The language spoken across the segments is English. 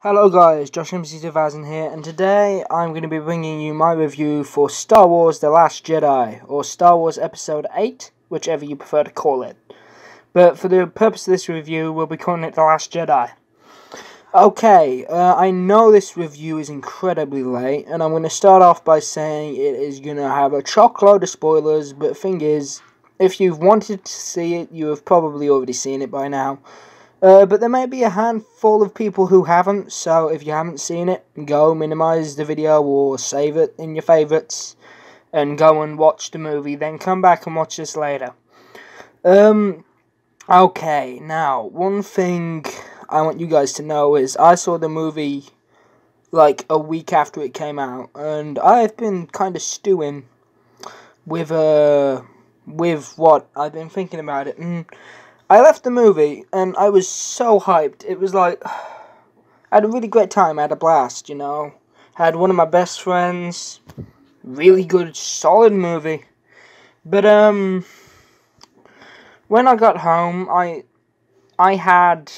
Hello guys, Josh MC2000 here, and today I'm going to be bringing you my review for Star Wars The Last Jedi, or Star Wars Episode 8, whichever you prefer to call it. But for the purpose of this review, we'll be calling it The Last Jedi. Okay, I know this review is incredibly late, and I'm going to start off by saying it is going to have a chockload of spoilers, but the thing is, if you've wanted to see it, you have probably already seen it by now. But there may be a handful of people who haven't, so if you haven't seen it, go minimize the video or save it in your favorites and go and watch the movie, then come back and watch this later. Okay, now, one thing I want you guys to know is I saw the movie like a week after it came out, and I've been kind of stewing with what I've been thinking about it, and I left the movie, and I was so hyped. It was like, I had a really great time. I had a blast, you know. Had one of my best friends. Really good, solid movie. But, when I got home, I had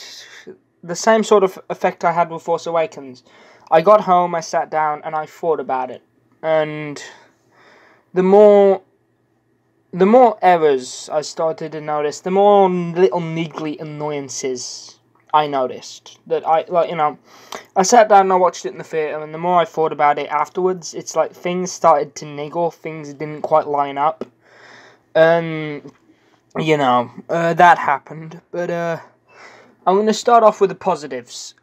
the same sort of effect I had with Force Awakens. I got home, I sat down, and I thought about it. And the more errors I started to notice, the more little niggly annoyances I noticed. That I sat down and I watched it in the theatre, and the more I thought about it afterwards, it's like things started to niggle, things didn't quite line up. And, that happened. But, I'm going to start off with the positives.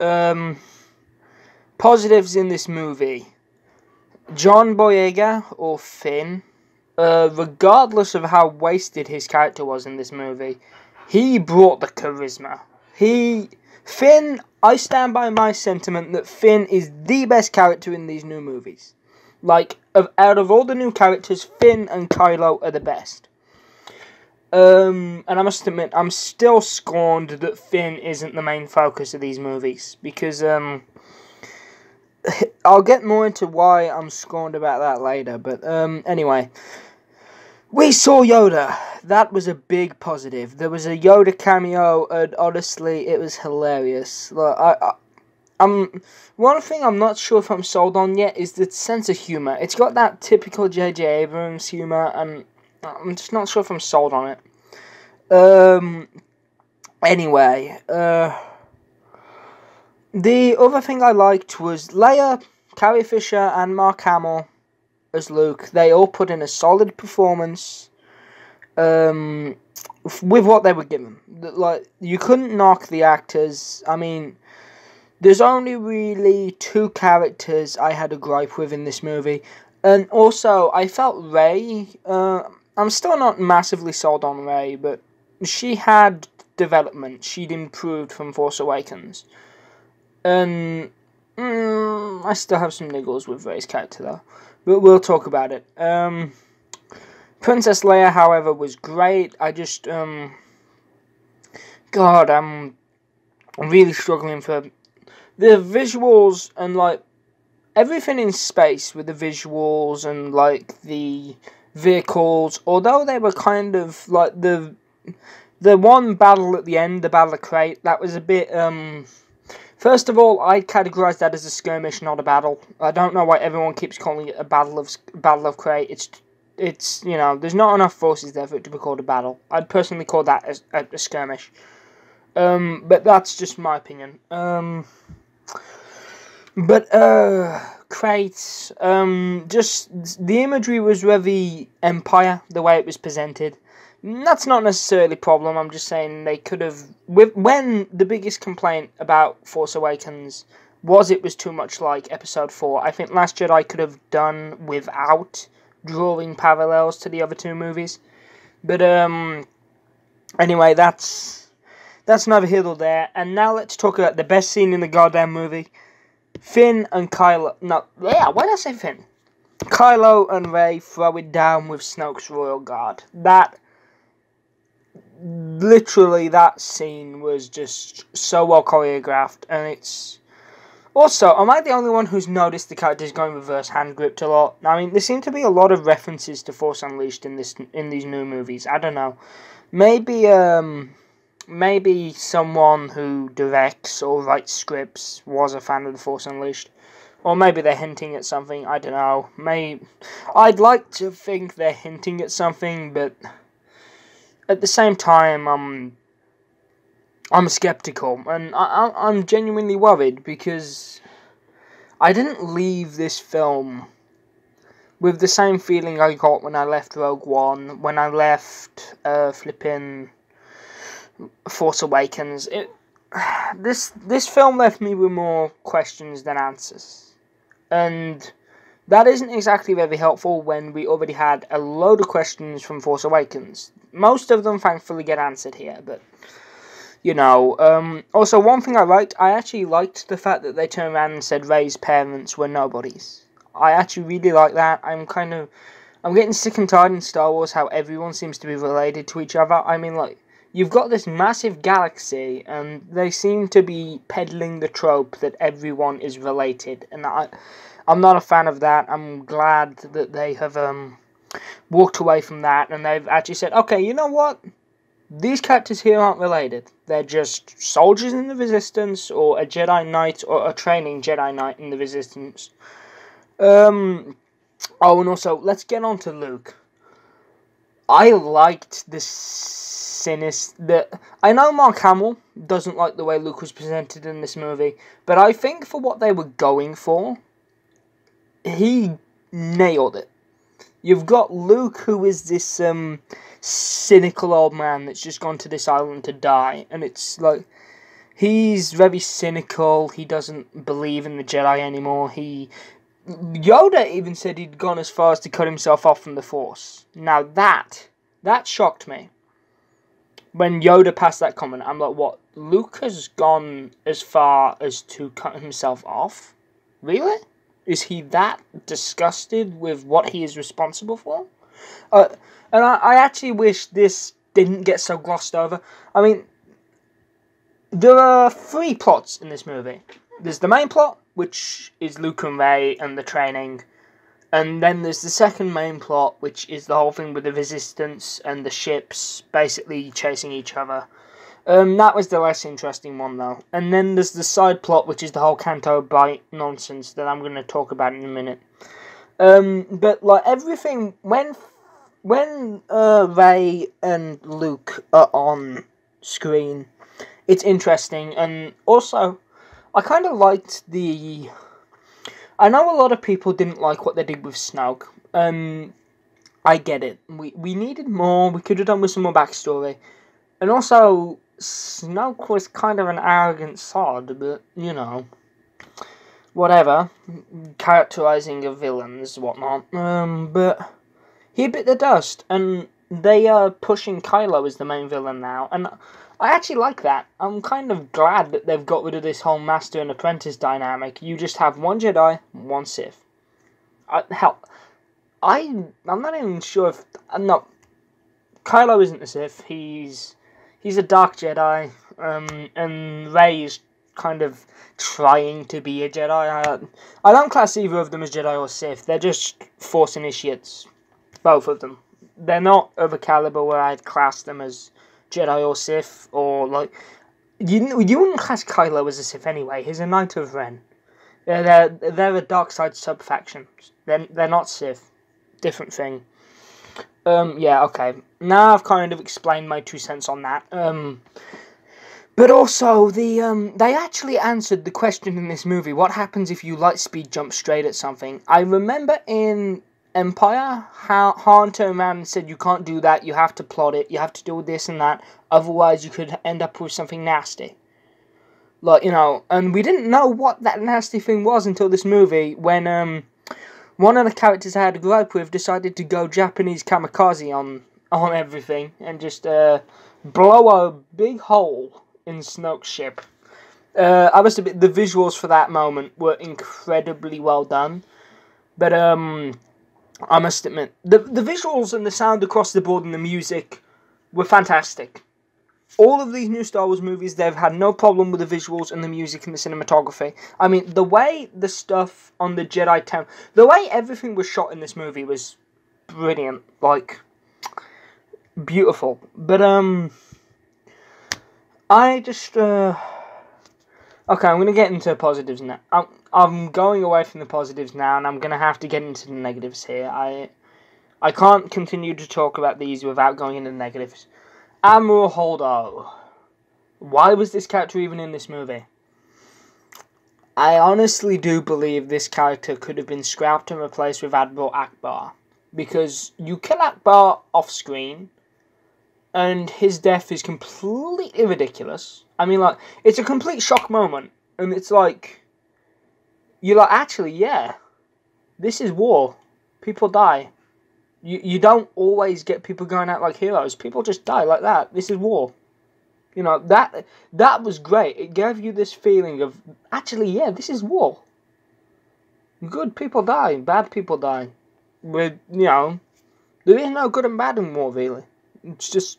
Positives in this movie. John Boyega, or Finn, regardless of how wasted his character was in this movie, he brought the charisma. Finn, I stand by my sentiment that Finn is the best character in these new movies. Like, out of all the new characters, Finn and Kylo are the best. And I must admit, I'm still scorned that Finn isn't the main focus of these movies, because, I'll get more into why I'm scorned about that later, but, anyway. We saw Yoda. That was a big positive. There was a Yoda cameo, and honestly, it was hilarious. Like, one thing I'm not sure if I'm sold on yet is the sense of humor. It's got that typical J.J. Abrams humor, and I'm just not sure if I'm sold on it. Anyway, the other thing I liked was Leia, Carrie Fisher, and Mark Hamill as Luke. They all put in a solid performance with what they were given. Like, you couldn't knock the actors. I mean, there's only really two characters I had a gripe with in this movie. And also, I felt Rey, I'm still not massively sold on Rey, but she had development. She'd improved from Force Awakens. And I still have some niggles with Rey's character, though. But we'll talk about it. Princess Leia, however, was great. I just, God, I'm really struggling for the visuals and, like, everything in space with the visuals and, like, the vehicles. Although they were kind of, like, the one battle at the end, the Battle of Crate, that was a bit, first of all, I'd categorize that as a skirmish, not a battle. I don't know why everyone keeps calling it a Battle of Crate. It's there's not enough forces there for it to be called a battle. I'd personally call that a skirmish. But that's just my opinion. Crates, just the imagery was very Empire, the way it was presented. That's not necessarily a problem. I'm just saying they could have. When the biggest complaint about Force Awakens was it was too much like Episode 4, I think Last Jedi could have done without drawing parallels to the other two movies. But anyway, that's neither here nor there. And now let's talk about the best scene in the goddamn movie: Finn and Kylo. No, yeah, why did I say Finn? Kylo and Rey throwing down with Snoke's Royal Guard. Literally, that scene was just so well choreographed, and it's... Also, am I the only one who's noticed the characters going reverse hand gripped a lot? I mean, there seem to be a lot of references to Force Unleashed in these new movies. I don't know. Maybe maybe someone who directs or writes scripts was a fan of The Force Unleashed. Or maybe they're hinting at something, I don't know. I'd like to think they're hinting at something, but at the same time, I'm skeptical, and I'm genuinely worried, because I didn't leave this film with the same feeling I got when I left Rogue One, when I left flipping Force Awakens. This film left me with more questions than answers, and that isn't exactly very helpful when we already had a load of questions from Force Awakens. Most of them thankfully get answered here, but you know. Also, one thing I actually liked the fact that they turned around and said Rey's parents were nobodies. I actually really like that. I'm getting sick and tired in Star Wars how everyone seems to be related to each other. I mean, like, you've got this massive galaxy, and they seem to be peddling the trope that everyone is related, and I'm not a fan of that. I'm glad that they have walked away from that, and they've actually said, okay, you know what? These characters here aren't related. They're just soldiers in the Resistance, or a Jedi Knight, or a training Jedi Knight in the Resistance. Oh, and also, let's get on to Luke. I liked the I know Mark Hamill doesn't like the way Luke was presented in this movie, but I think for what they were going for, he nailed it. You've got Luke, who is this cynical old man that's just gone to this island to die, and it's like, he's very cynical. He doesn't believe in the Jedi anymore. Yoda even said he'd gone as far as to cut himself off from the Force. Now that shocked me. When Yoda passed that comment, I'm like, what? Luke has gone as far as to cut himself off? Really? Is he that disgusted with what he is responsible for? And I actually wish this didn't get so glossed over. I mean, there are 3 plots in this movie. There's the main plot, which is Luke and Rey and the training. And then there's the second main plot, which is the whole thing with the Resistance and the ships basically chasing each other. That was the less interesting one, though. And then there's the side plot, which is the whole Canto Bight nonsense that I'm going to talk about in a minute. But, like, everything, when Rey and Luke are on screen, it's interesting. And also, I kind of liked I know a lot of people didn't like what they did with Snoke. I get it. We needed more. We could have done with some more backstory. And also, Snoke was kind of an arrogant sod, but, you know, whatever. Characterizing of villains, whatnot. But he bit the dust, and they are pushing Kylo as the main villain now, and I actually like that. I'm kind of glad that they've got rid of this whole master and apprentice dynamic. You just have one Jedi, one Sith. Hell, I'm not even sure if... No, Kylo isn't a Sith. He's a dark Jedi, and Rey is kind of trying to be a Jedi. I don't class either of them as Jedi or Sith. They're just Force initiates. Both of them. They're not of a caliber where I'd class them as Jedi or Sith, or like... You wouldn't class Kylo as a Sith anyway. He's a Knight of Ren. They're a dark side sub-faction. They're not Sith. Different thing. Yeah, okay. Now I've kind of explained my 2 cents on that. But also, they actually answered the question in this movie, what happens if you light speed jump straight at something? I remember in Empire, how Han turned around and said, you can't do that, you have to plot it, you have to do this and that, otherwise you could end up with something nasty. Like, you know, and we didn't know what that nasty thing was until this movie, when, one of the characters I had a gripe with decided to go Japanese kamikaze on everything, and just, blow a big hole in Snoke's ship. The visuals for that moment were incredibly well done, but, I must admit, the visuals and the sound across the board and the music were fantastic. All of these new Star Wars movies, they've had no problem with the visuals and the music and the cinematography. I mean, the way the stuff on the Jedi Temple, the way everything was shot in this movie was brilliant, like, beautiful. But, I just, okay, I'm going to get into positives now. I'm going away from the positives now, and I'm going to have to get into the negatives here. I can't continue to talk about these without going into the negatives. Admiral Holdo. Why was this character even in this movie? I honestly do believe this character could have been scrapped and replaced with Admiral Akbar. Because you kill Akbar off screen, and his death is completely ridiculous. I mean, like, it's a complete shock moment. And it's like, you're like, actually, yeah, this is war. People die. You don't always get people going out like heroes. People just die like that. This is war. You know, that was great. It gave you this feeling of, actually, yeah, this is war. Good people die, bad people die. With, you know, there is no good and bad in war, really. It's just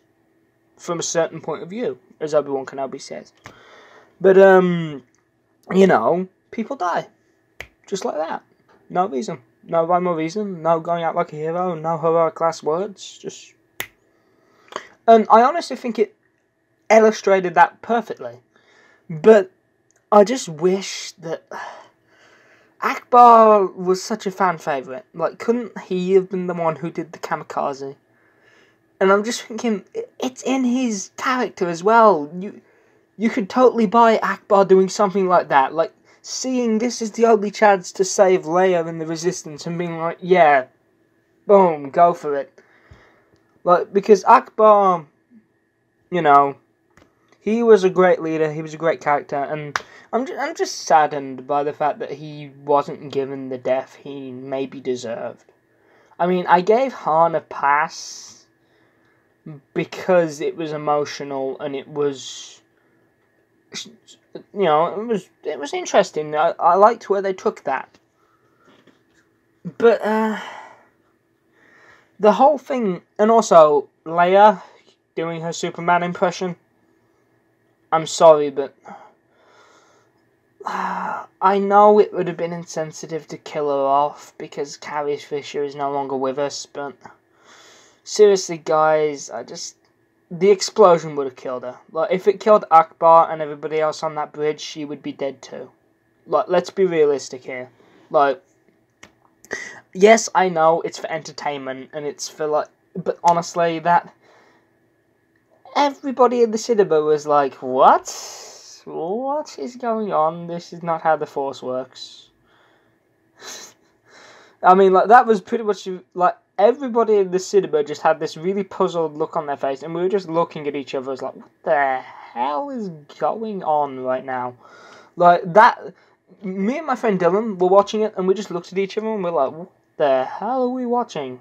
from a certain point of view, as Obi-Wan Kenobi says. But, you know, people die. Just like that. No reason. No rhyme or reason. No going out like a hero. No heroic last words. Just... And I honestly think it illustrated that perfectly. But I just wish that Akbar was such a fan favourite. Like, couldn't he have been the one who did the kamikaze? And I'm just thinking, it's in his character as well. You could totally buy Akbar doing something like that. Like, seeing this is the only chance to save Leia in the Resistance and being like, yeah, boom, go for it. Like, because Akbar, you know, he was a great leader, he was a great character, and I'm just saddened by the fact that he wasn't given the death he maybe deserved. I mean, I gave Han a pass because it was emotional and it was, you know, it was interesting. I liked where they took that. But the whole thing, and also Leia doing her Superman impression, I'm sorry, but I know it would have been insensitive to kill her off because Carrie Fisher is no longer with us, but seriously, guys, the explosion would have killed her. Like, if it killed Akbar and everybody else on that bridge, she would be dead too. Like, let's be realistic here. Like, yes, I know it's for entertainment and it's for, like, but honestly, everybody in the cinema was like, what? What is going on? This is not how the Force works. I mean, like, that was pretty much, like, everybody in the cinema just had this really puzzled look on their face, and we were just looking at each other as like, what the hell is going on right now? Like, that, me and my friend Dylan were watching it, and we just looked at each other, and we're like, what the hell are we watching?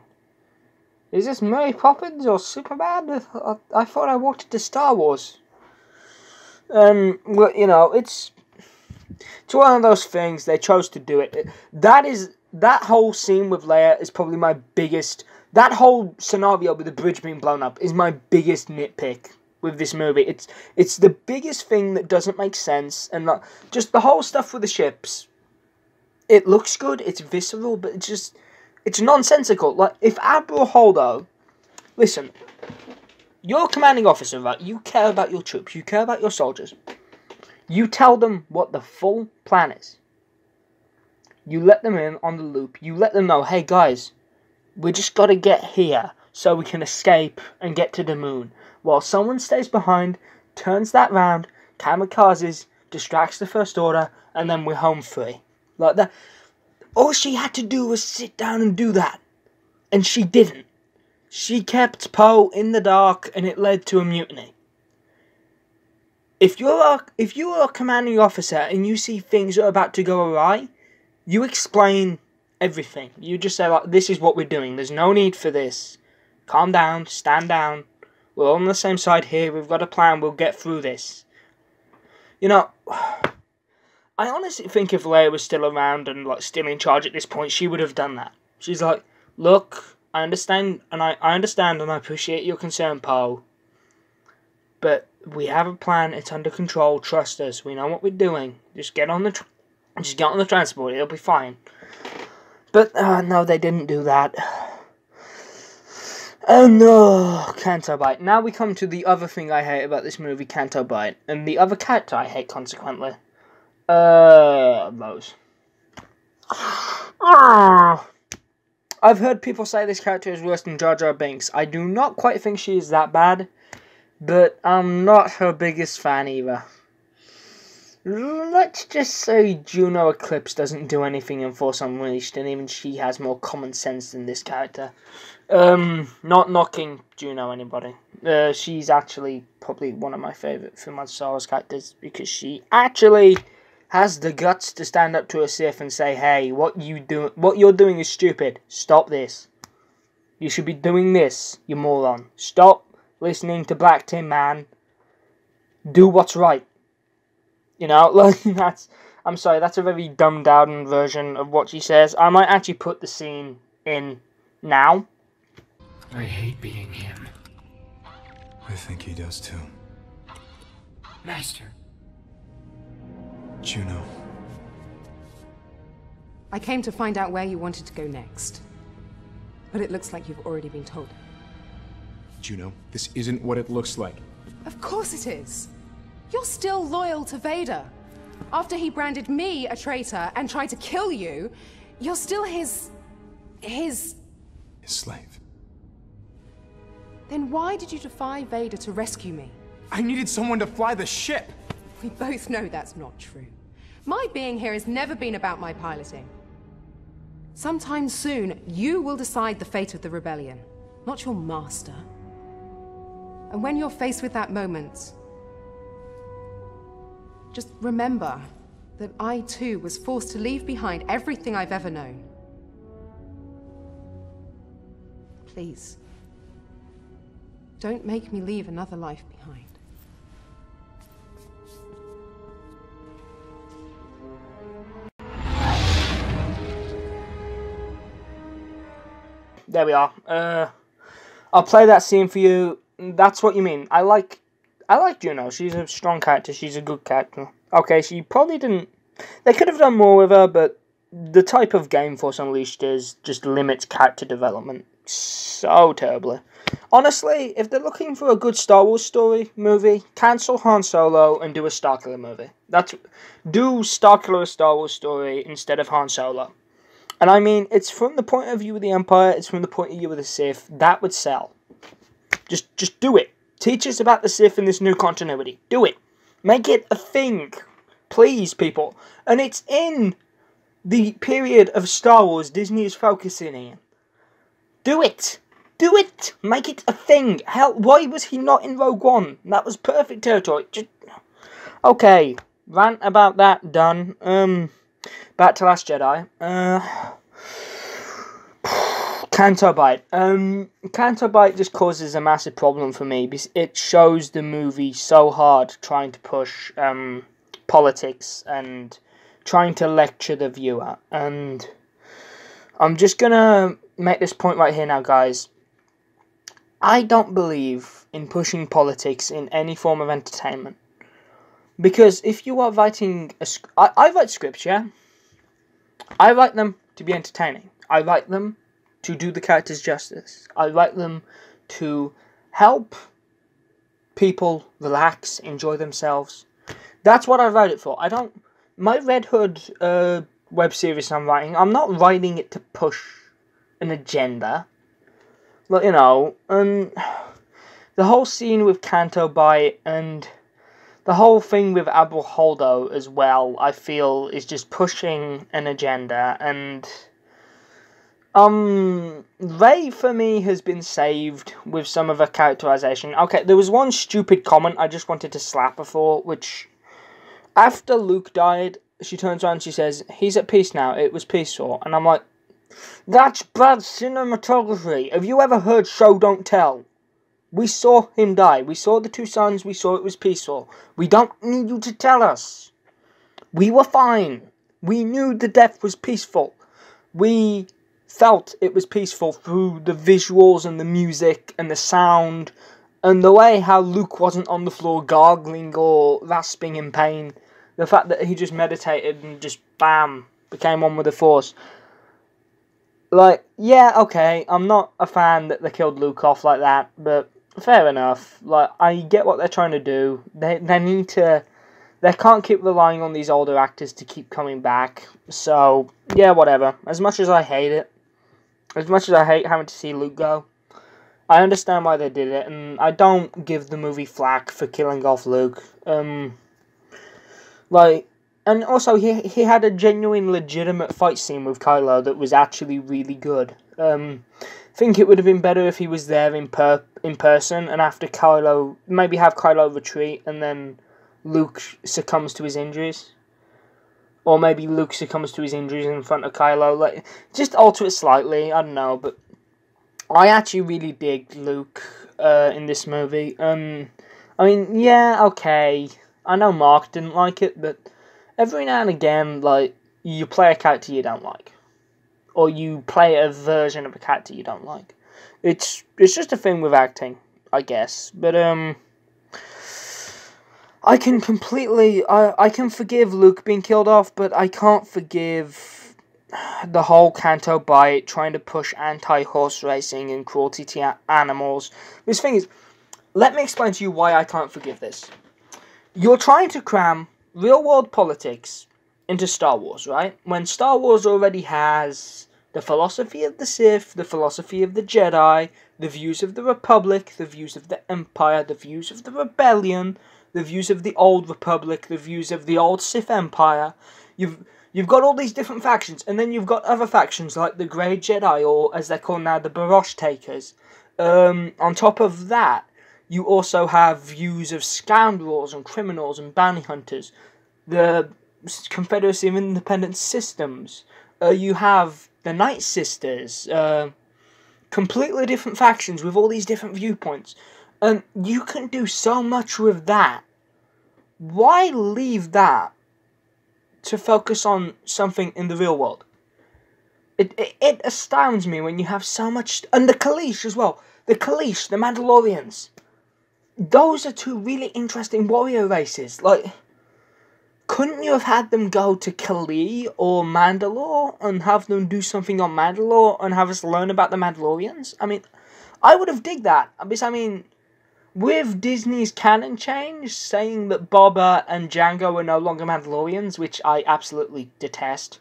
Is this Mary Poppins or Superman? I thought I walked into Star Wars. Well, you know, it's one of those things. They chose to do it. That whole scene with Leia is probably my biggest. That whole scenario with the bridge being blown up is my biggest nitpick with this movie. It's the biggest thing that doesn't make sense, and just the whole stuff with the ships. It looks good. It's visceral, but it's nonsensical. Like, if Admiral Holdo, listen, you're a commanding officer, right? You care about your troops. You care about your soldiers. You tell them what the full plan is. You let them in on the loop. You let them know, hey guys, we just got to get here so we can escape and get to the moon. While someone stays behind, turns that round, kamikazes, distracts the First Order, and then we're home free. Like that. All she had to do was sit down and do that. And she didn't. She kept Poe in the dark, and it led to a mutiny. If you're a commanding officer and you see things are about to go awry, you explain everything. You just say, like, this is what we're doing. There's no need for this. Calm down. Stand down. We're all on the same side here. We've got a plan. We'll get through this. You know, I honestly think if Leia was still around and, like, still in charge at this point, she would have done that. She's like, look, I understand, and I understand and I appreciate your concern, Poe. But we have a plan. It's under control. Trust us. We know what we're doing. Just get on the transport. It'll be fine. But no, they didn't do that. And Canto Bite. Now we come to the other thing I hate about this movie, Canto Bite, and the other character I hate consequently. Rose. I've heard people say this character is worse than Jar Jar Binks. I do not quite think she is that bad, but I'm not her biggest fan either. Let's just say Juno Eclipse doesn't do anything in Force Unleashed, and even she has more common sense than this character. Not knocking Juno, anybody. She's actually probably one of my favourite female Star Wars characters, because she actually has the guts to stand up to a Sith and say, hey, what you're doing is stupid. Stop this. You should be doing this, you moron. Stop listening to Black Tin Man. Do what's right. You know, like, I'm sorry, that's a very dumbed down version of what she says. I might actually put the scene in now. I hate being him. I think he does too. Master. Juno. I came to find out where you wanted to go next. But it looks like you've already been told. Juno, this isn't what it looks like. Of course it is. You're still loyal to Vader. After he branded me a traitor and tried to kill you, you're still his slave. Then why did you defy Vader to rescue me? I needed someone to fly the ship! We both know that's not true. My being here has never been about my piloting. Sometime soon, you will decide the fate of the rebellion, not your master. And when you're faced with that moment, just remember that I too was forced to leave behind everything I've ever known. Please, don't make me leave another life behind. There we are. I'll play that scene for you. That's what you mean. I like Juno. She's a strong character. She's a good character. Okay, she probably didn't... They could have done more with her, but the type of game Force Unleashed is just limits character development so terribly. Honestly, if they're looking for a good Star Wars story movie, cancel Han Solo and do a Starkiller movie. Do Starkiller a Star Wars story instead of Han Solo. And I mean, it's from the point of view of the Empire, it's from the point of view of the Sith. That would sell. Just do it. Teach us about the Sith in this new continuity. Do it. Make it a thing. Please, people. And it's in the period of Star Wars Disney is focusing in. Do it. Do it. Make it a thing. Hell, why was he not in Rogue One? That was perfect territory. Okay. Rant about that done. Back to Last Jedi. Canto Bite. Canto Bite just causes a massive problem for me because it shows the movie so hard trying to push politics and trying to lecture the viewer. And I'm just gonna make this point right here now, guys. I don't believe in pushing politics in any form of entertainment. Because if you are writing I write scripts, yeah? I write them to be entertaining. I write them to do the characters justice. I write them to help people relax, enjoy themselves. That's what I write it for. My Red Hood web series I'm writing, I'm not writing it to push an agenda. But, you know, and the whole scene with Canto Bite and the whole thing with Admiral Holdo as well, I feel, is just pushing an agenda, and Rey, for me, has been saved with some of her characterization. Okay, there was one stupid comment I just wanted to slap her for, which, after Luke died, she turns around and she says, he's at peace now, it was peaceful, and I'm like, that's bad cinematography. Have you ever heard Show Don't Tell? We saw him die. We saw the two sons. We saw it was peaceful. We don't need you to tell us. We were fine. We knew the death was peaceful. We felt it was peaceful through the visuals and the music and the sound and the way how Luke wasn't on the floor gargling or rasping in pain. The fact that he just meditated and just, bam, became one with the Force. Like, yeah, okay, I'm not a fan that they killed Luke off like that, but fair enough. Like, I get what they're trying to do. They need to... They can't keep relying on these older actors to keep coming back. So, yeah, whatever. As much as I hate it, as much as I hate having to see Luke go, I understand why they did it, and I don't give the movie flack for killing off Luke. Like, and also he had a genuine, legitimate fight scene with Kylo that was actually really good. I think it would have been better if he was there in person, and after Kylo, maybe have Kylo retreat, and then Luke succumbs to his injuries. Or maybe Luke succumbs to his injuries in front of Kylo. Like, just alter it slightly, I don't know, but I actually really dig Luke in this movie. I mean, yeah, okay. I know Mark didn't like it, but every now and again, like, you play a character you don't like. Or you play a version of a character you don't like. It's just a thing with acting, I guess. But, I can completely... I can forgive Luke being killed off, but I can't forgive the whole Canto Bight trying to push anti-horse racing and cruelty to animals. This thing is... Let me explain to you why I can't forgive this. You're trying to cram real-world politics into Star Wars, right? When Star Wars already has the philosophy of the Sith, the philosophy of the Jedi, the views of the Republic, the views of the Empire, the views of the Rebellion, the views of the Old Republic, the views of the Old Sith Empire. You've got all these different factions, and then you've got other factions like the Grey Jedi, or as they're called now, the Barosh Takers. On top of that, you also have views of scoundrels and criminals and bounty hunters. The Confederacy of Independent Systems. You have the Night Sisters. Completely different factions with all these different viewpoints. And you can do so much with that. Why leave that to focus on something in the real world? It astounds me when you have so much... And the Kaleesh as well. The Kaleesh, the Mandalorians. Those are two really interesting warrior races. Like, couldn't you have had them go to Kalee or Mandalore and have them do something on Mandalore and have us learn about the Mandalorians? I mean, I would have dig that. Because, I mean, with Disney's canon change, saying that Boba and Jango are no longer Mandalorians, which I absolutely detest.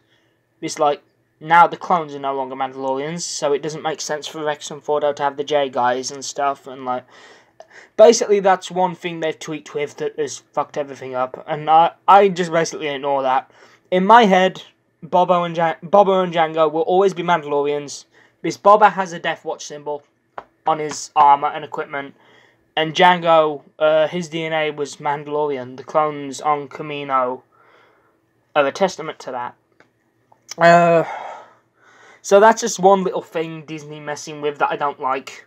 It's like, now the clones are no longer Mandalorians, so it doesn't make sense for Rex and Fordo to have the J guys and stuff, and like... Basically, that's one thing they've tweaked with that has fucked everything up, and I just basically ignore that. In my head, Boba and Jango will always be Mandalorians, because Boba has a Death Watch symbol on his armor and equipment, and Jango, his DNA was Mandalorian. The clones on Kamino are a testament to that. So that's just one little thing Disney messing with that I don't like.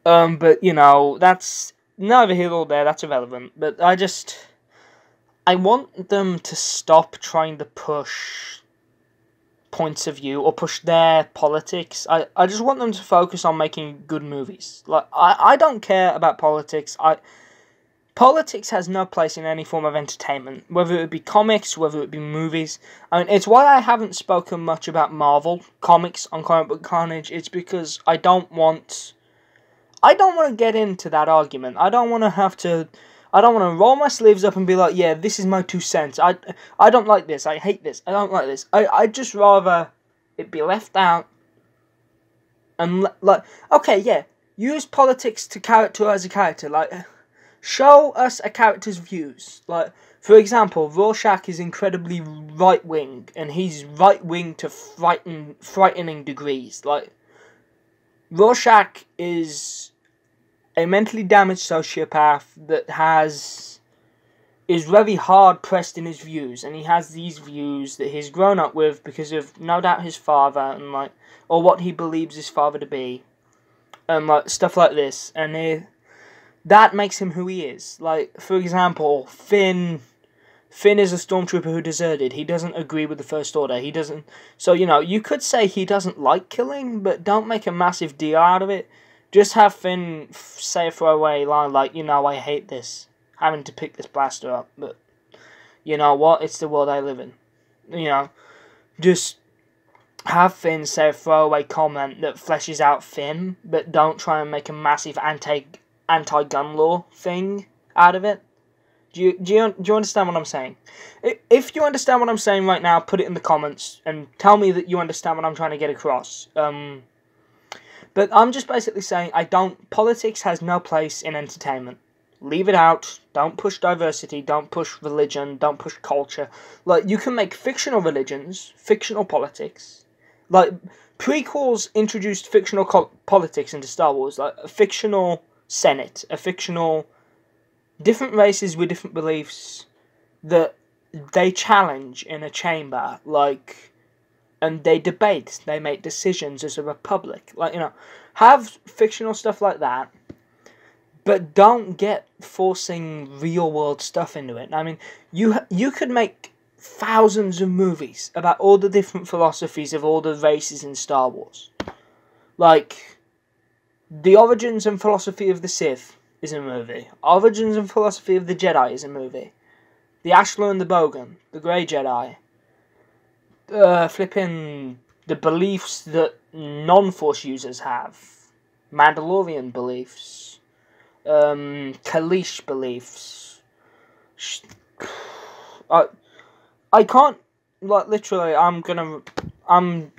But, you know, that's neither here nor there, that's irrelevant. But I want them to stop trying to push points of view or push their politics. I just want them to focus on making good movies. Like, I don't care about politics. Politics has no place in any form of entertainment, whether it be comics, whether it be movies. I mean, it's why I haven't spoken much about Marvel comics on Comic Book Carnage. It's because I don't want to get into that argument. I don't want to roll my sleeves up and be like, yeah, this is my 2 cents. I don't like this. I hate this. I don't like this. I'd just rather it be left out. And, like, okay, yeah, use politics to characterize a character. Like, show us a character's views. Like, for example, Rorschach is incredibly right-wing, and he's right-wing to frightening degrees. Like, Rorschach is a mentally damaged sociopath that is very hard pressed in his views, and he has these views that he's grown up with because of no doubt his father and like, or what he believes his father to be, and like stuff like this, and that makes him who he is. Like, for example, Finn is a stormtrooper who deserted. He doesn't agree with the First Order. He doesn't... So, you know, you could say he doesn't like killing, but don't make a massive deal out of it. Just have Finn say a throwaway line like, you know, I hate this. Having to pick this blaster up. But, you know what? It's the world I live in. You know, just have Finn say a throwaway comment that fleshes out Finn, but don't try and make a massive anti-gun law thing out of it. Do you understand what I'm saying? If you understand what I'm saying right now, put it in the comments and tell me that you understand what I'm trying to get across. But I'm just basically saying politics has no place in entertainment. Leave it out. Don't push diversity. Don't push religion. Don't push culture. Like, you can make fictional religions, fictional politics. Like, prequels introduced fictional politics into Star Wars. Like, a fictional Senate. A fictional... different races with different beliefs that they challenge in a chamber. Like... and they debate. They make decisions as a republic. Like, you know, have fictional stuff like that. But don't get forcing real-world stuff into it. I mean, you could make thousands of movies about all the different philosophies of all the races in Star Wars. Like, the origins and philosophy of the Sith is a movie. Origins and philosophy of the Jedi is a movie. The Ashlar and the Bogan, the Grey Jedi. Flipping the beliefs that non-Force users have. Mandalorian beliefs. Kalish beliefs. I can't, like, literally, I'm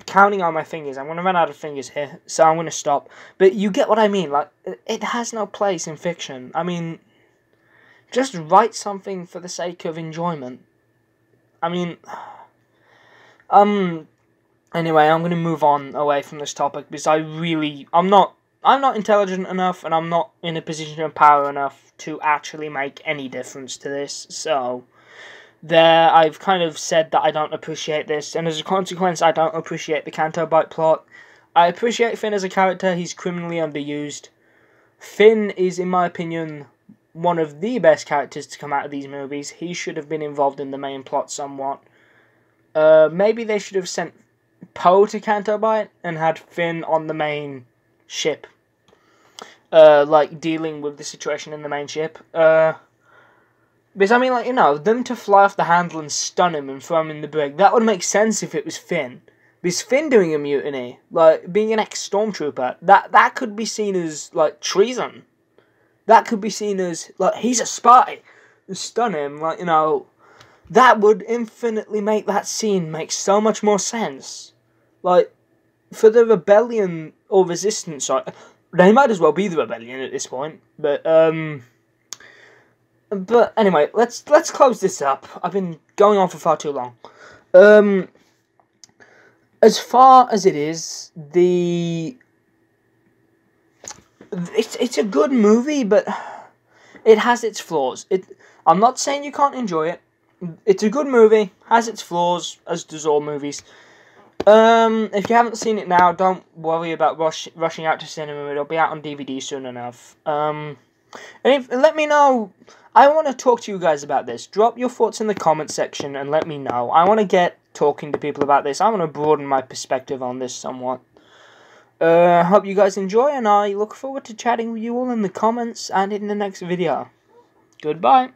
counting on my fingers. I'm gonna run out of fingers here, so I'm gonna stop. But you get what I mean, like, it has no place in fiction. I mean, just write something for the sake of enjoyment. I mean, anyway, I'm gonna move on away from this topic, because I'm not intelligent enough, and I'm not in a position of power enough to actually make any difference to this, so there, I've kind of said that I don't appreciate this, and as a consequence, I don't appreciate the Canto Bight plot. I appreciate Finn as a character. He's criminally underused. Finn is, in my opinion, one of the best characters to come out of these movies. He should have been involved in the main plot somewhat. Maybe they should have sent Poe to Canto Bight and had Finn on the main ship. Like, dealing with the situation in the main ship. Because, I mean, like, you know, them to fly off the handle and stun him and throw him in the brig, that would make sense if it was Finn. Because Finn doing a mutiny, like, being an ex-stormtrooper, that could be seen as, like, treason. That could be seen as, like, he's a spy. Stun him, like, you know, that would infinitely make that scene make so much more sense. Like, for the rebellion or resistance, they might as well be the rebellion at this point, but anyway, let's close this up. I've been going on for far too long. As far as it is, it's a good movie, but it has its flaws. I'm not saying you can't enjoy it. It's a good movie, has its flaws, as does all movies. If you haven't seen it now, don't worry about rushing out to cinema. It'll be out on DVD soon enough. And let me know. I want to talk to you guys about this. Drop your thoughts in the comment section and let me know. I want to get talking to people about this. I want to broaden my perspective on this somewhat. Hope you guys enjoy, and I look forward to chatting with you all in the comments and in the next video. Goodbye.